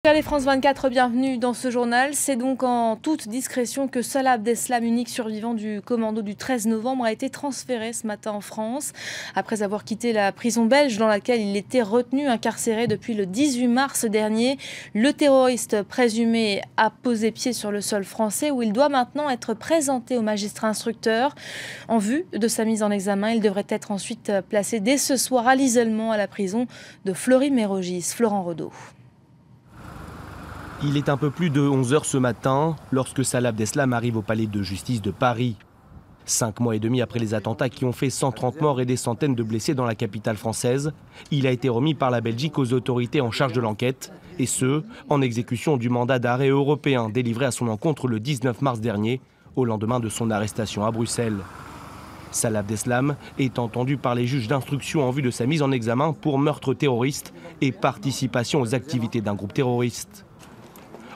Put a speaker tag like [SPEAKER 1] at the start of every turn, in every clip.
[SPEAKER 1] Allez France 24, bienvenue dans ce journal. C'est donc en toute discrétion que Salah Abdeslam, unique survivant du commando du 13 novembre, a été transféré ce matin en France. Après avoir quitté la prison belge dans laquelle il était retenu, incarcéré depuis le 18 mars dernier, le terroriste présumé a posé pied sur le sol français où il doit maintenant être présenté au magistrat instructeur. En vue de sa mise en examen, il devrait être ensuite placé dès ce soir à l'isolement à la prison de Fleury-Mérogis. Florent Renaud.
[SPEAKER 2] Il est un peu plus de 11 h ce matin lorsque Salah Abdeslam arrive au palais de justice de Paris. 5 mois et demi après les attentats qui ont fait 130 morts et des centaines de blessés dans la capitale française, il a été remis par la Belgique aux autorités en charge de l'enquête, et ce, en exécution du mandat d'arrêt européen délivré à son encontre le 19 mars dernier, au lendemain de son arrestation à Bruxelles. Salah Abdeslam est entendu par les juges d'instruction en vue de sa mise en examen pour meurtre terroriste et participation aux activités d'un groupe terroriste.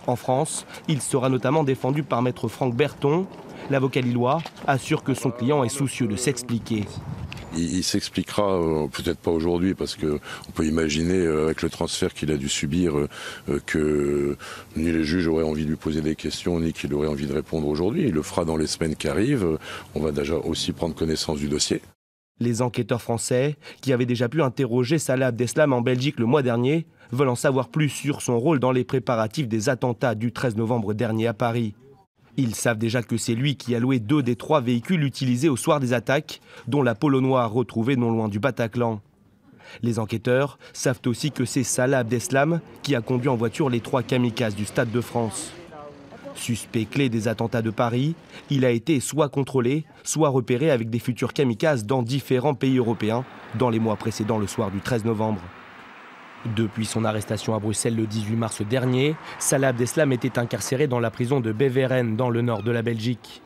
[SPEAKER 2] En France, il sera notamment défendu par maître Franck Berton. L'avocat lillois assure que son client est soucieux de s'expliquer.
[SPEAKER 3] Il s'expliquera, peut-être pas aujourd'hui, parce qu'on peut imaginer, avec le transfert qu'il a dû subir, que ni les juges auraient envie de lui poser des questions, ni qu'il aurait envie de répondre aujourd'hui. Il le fera dans les semaines qui arrivent. On va déjà aussi prendre connaissance du dossier.
[SPEAKER 2] Les enquêteurs français, qui avaient déjà pu interroger Salah Abdeslam en Belgique le mois dernier, veulent en savoir plus sur son rôle dans les préparatifs des attentats du 13 novembre dernier à Paris. Ils savent déjà que c'est lui qui a loué 2 des 3 véhicules utilisés au soir des attaques, dont la Polo Noire retrouvée non loin du Bataclan. Les enquêteurs savent aussi que c'est Salah Abdeslam qui a conduit en voiture les 3 kamikazes du Stade de France. Suspect clé des attentats de Paris, il a été soit contrôlé, soit repéré avec des futurs kamikazes dans différents pays européens dans les mois précédant le soir du 13 novembre. Depuis son arrestation à Bruxelles le 18 mars dernier, Salah Abdeslam était incarcéré dans la prison de Beveren dans le nord de la Belgique.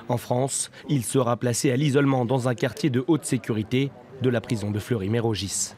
[SPEAKER 2] En France, il sera placé à l'isolement dans un quartier de haute sécurité de la prison de Fleury-Mérogis.